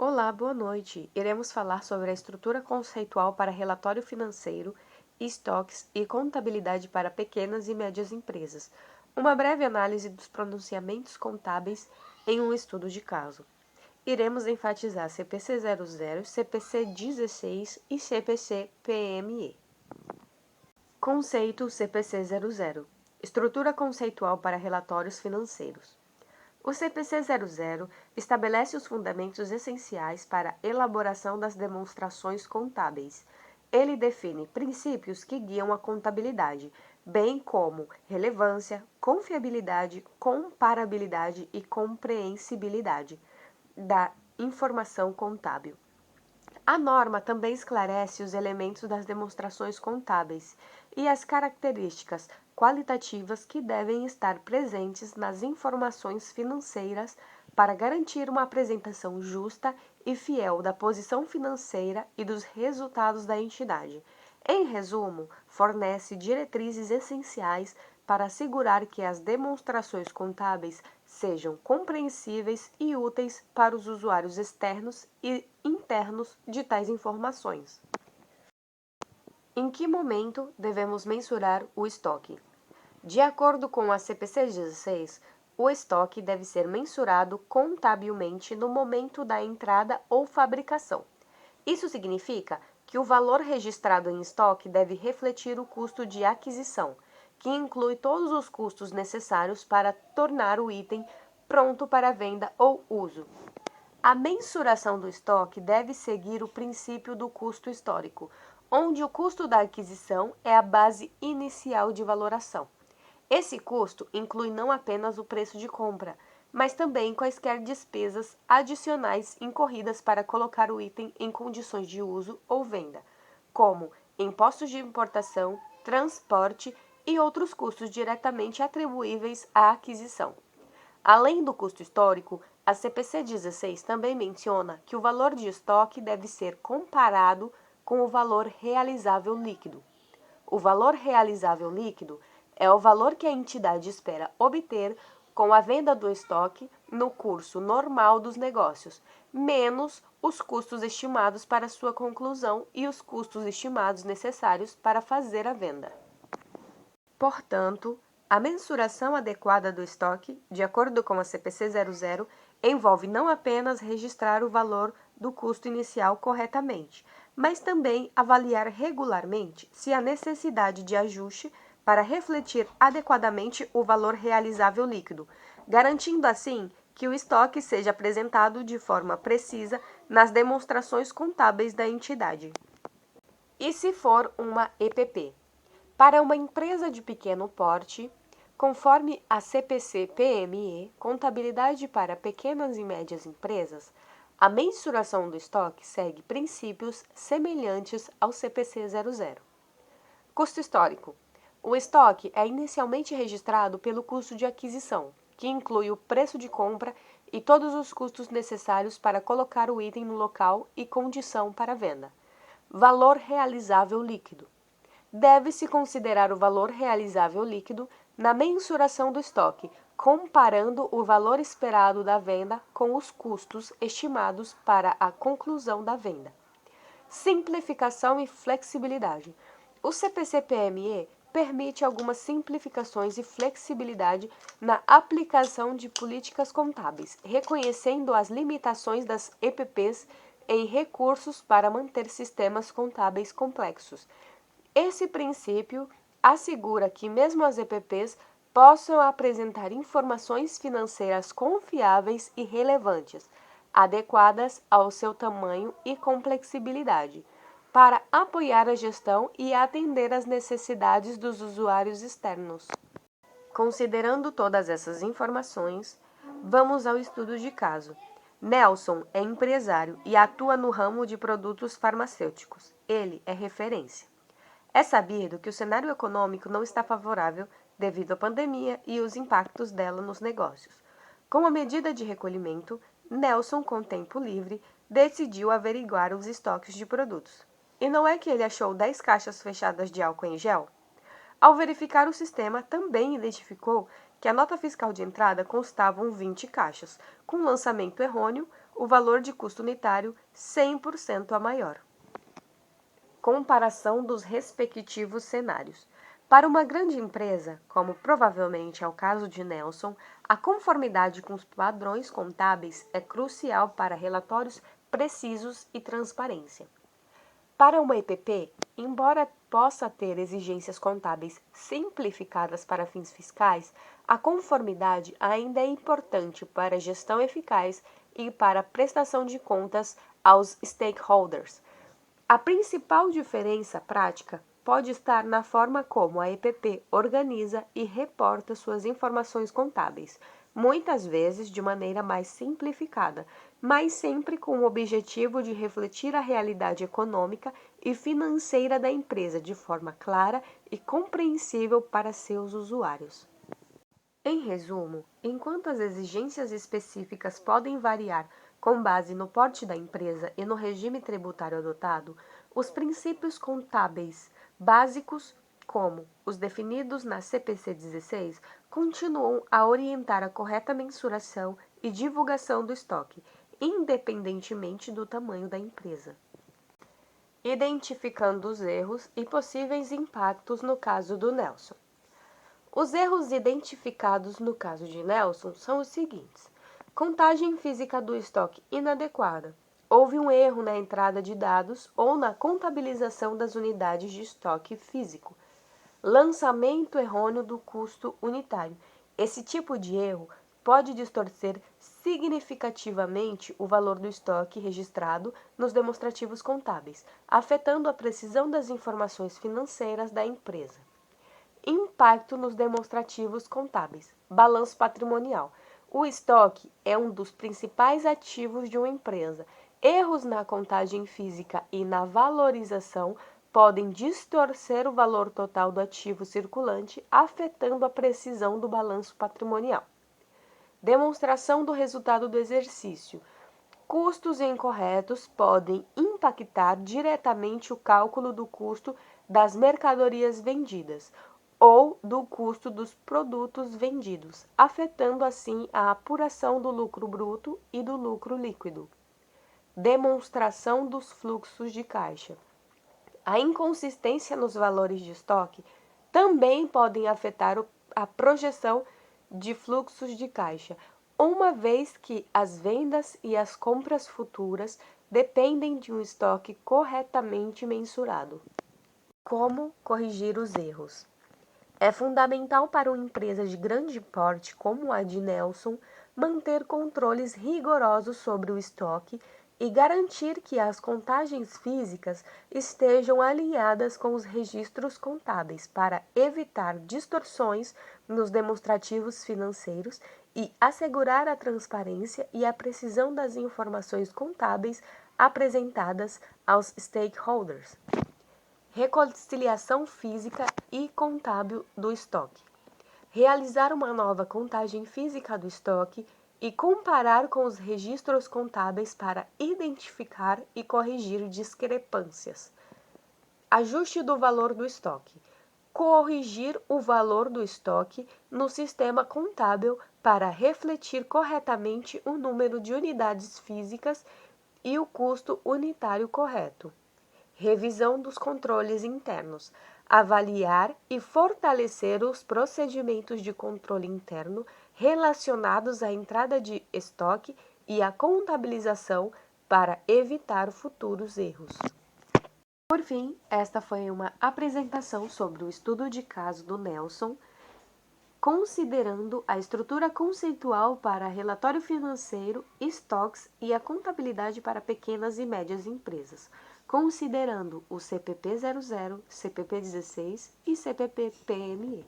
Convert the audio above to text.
Olá, boa noite. Iremos falar sobre a estrutura conceitual para relatório financeiro, estoques e contabilidade para pequenas e médias empresas. Uma breve análise dos pronunciamentos contábeis em um estudo de caso. Iremos enfatizar CPC 00, CPC 16 e CPC PME. Conceito CPC 00. Estrutura conceitual para relatórios financeiros. O CPC 00 estabelece os fundamentos essenciais para a elaboração das demonstrações contábeis. Ele define princípios que guiam a contabilidade, bem como relevância, confiabilidade, comparabilidade e compreensibilidade da informação contábil. A norma também esclarece os elementos das demonstrações contábeis e as características qualitativas que devem estar presentes nas informações financeiras para garantir uma apresentação justa e fiel da posição financeira e dos resultados da entidade. Em resumo, fornece diretrizes essenciais para assegurar que as demonstrações contábeis sejam compreensíveis e úteis para os usuários externos e internos de tais informações. Em que momento devemos mensurar o estoque? De acordo com a CPC 16, o estoque deve ser mensurado contabilmente no momento da entrada ou fabricação. Isso significa que o valor registrado em estoque deve refletir o custo de aquisição, que inclui todos os custos necessários para tornar o item pronto para venda ou uso. A mensuração do estoque deve seguir o princípio do custo histórico, onde o custo da aquisição é a base inicial de valoração. Esse custo inclui não apenas o preço de compra, mas também quaisquer despesas adicionais incorridas para colocar o item em condições de uso ou venda, como impostos de importação, transporte e outros custos diretamente atribuíveis à aquisição. Além do custo histórico, a CPC 16 também menciona que o valor de estoque deve ser comparado com o valor realizável líquido. O valor realizável líquido é o valor que a entidade espera obter com a venda do estoque no curso normal dos negócios, menos os custos estimados para sua conclusão e os custos estimados necessários para fazer a venda. Portanto, a mensuração adequada do estoque, de acordo com a CPC 00, envolve não apenas registrar o valor do custo inicial corretamente, mas também avaliar regularmente se há necessidade de ajuste para refletir adequadamente o valor realizável líquido, garantindo assim que o estoque seja apresentado de forma precisa nas demonstrações contábeis da entidade. E se for uma EPP? Para uma empresa de pequeno porte, conforme a CPC-PME, Contabilidade para Pequenas e Médias Empresas, a mensuração do estoque segue princípios semelhantes ao CPC 00. Custo histórico. O estoque é inicialmente registrado pelo custo de aquisição, que inclui o preço de compra e todos os custos necessários para colocar o item no local e condição para venda. Valor realizável líquido. Deve-se considerar o valor realizável líquido na mensuração do estoque, comparando o valor esperado da venda com os custos estimados para a conclusão da venda. Simplificação e flexibilidade. O CPC-PME permite algumas simplificações e flexibilidade na aplicação de políticas contábeis, reconhecendo as limitações das EPPs em recursos para manter sistemas contábeis complexos. Esse princípio assegura que mesmo as EPPs possam apresentar informações financeiras confiáveis e relevantes, adequadas ao seu tamanho e complexibilidade, para apoiar a gestão e atender às necessidades dos usuários externos. Considerando todas essas informações, vamos ao estudo de caso. Nelson é empresário e atua no ramo de produtos farmacêuticos. Ele é referência. É sabido que o cenário econômico não está favorável devido à pandemia e os impactos dela nos negócios. Com a medida de recolhimento, Nelson, com tempo livre, decidiu averiguar os estoques de produtos. E não é que ele achou 10 caixas fechadas de álcool em gel? Ao verificar o sistema, também identificou que a nota fiscal de entrada constavam 20 caixas, com lançamento errôneo, o valor de custo unitário 100% a maior. Comparação dos respectivos cenários. Para uma grande empresa, como provavelmente é o caso de Nelson, a conformidade com os padrões contábeis é crucial para relatórios precisos e transparência. Para uma EPP, embora possa ter exigências contábeis simplificadas para fins fiscais, a conformidade ainda é importante para a gestão eficaz e para a prestação de contas aos stakeholders. A principal diferença prática pode estar na forma como a EPP organiza e reporta suas informações contábeis, muitas vezes de maneira mais simplificada, mas sempre com o objetivo de refletir a realidade econômica e financeira da empresa de forma clara e compreensível para seus usuários. Em resumo, enquanto as exigências específicas podem variar com base no porte da empresa e no regime tributário adotado, os princípios contábeis básicos, como os definidos na CPC 16, continuam a orientar a correta mensuração e divulgação do estoque, independentemente do tamanho da empresa. Identificando os erros e possíveis impactos no caso do Nelson. Os erros identificados no caso de Nelson são os seguintes: contagem física do estoque inadequada. Houve um erro na entrada de dados ou na contabilização das unidades de estoque físico. Lançamento errôneo do custo unitário. Esse tipo de erro pode distorcer significativamente o valor do estoque registrado nos demonstrativos contábeis, afetando a precisão das informações financeiras da empresa. Impacto nos demonstrativos contábeis. Balanço patrimonial. O estoque é um dos principais ativos de uma empresa. Erros na contagem física e na valorização podem distorcer o valor total do ativo circulante, afetando a precisão do balanço patrimonial. Demonstração do resultado do exercício. Custos incorretos podem impactar diretamente o cálculo do custo das mercadorias vendidas ou do custo dos produtos vendidos, afetando assim a apuração do lucro bruto e do lucro líquido. Demonstração dos fluxos de caixa. A inconsistência nos valores de estoque também podem afetar a projeção de fluxos de caixa, uma vez que as vendas e as compras futuras dependem de um estoque corretamente mensurado. Como corrigir os erros? É fundamental para uma empresa de grande porte como a de Nelson manter controles rigorosos sobre o estoque e garantir que as contagens físicas estejam alinhadas com os registros contábeis para evitar distorções nos demonstrativos financeiros e assegurar a transparência e a precisão das informações contábeis apresentadas aos stakeholders. Reconciliação física e contábil do estoque. Realizar uma nova contagem física do estoque e comparar com os registros contábeis para identificar e corrigir discrepâncias. Ajuste do valor do estoque. Corrigir o valor do estoque no sistema contábil para refletir corretamente o número de unidades físicas e o custo unitário correto. Revisão dos controles internos. Avaliar e fortalecer os procedimentos de controle interno relacionados à entrada de estoque e à contabilização para evitar futuros erros. Por fim, esta foi uma apresentação sobre o estudo de caso do Nelson, considerando a estrutura conceitual para relatório financeiro, estoques e a contabilidade para pequenas e médias empresas, considerando o CPP 00, CPP 16 e CPP PME.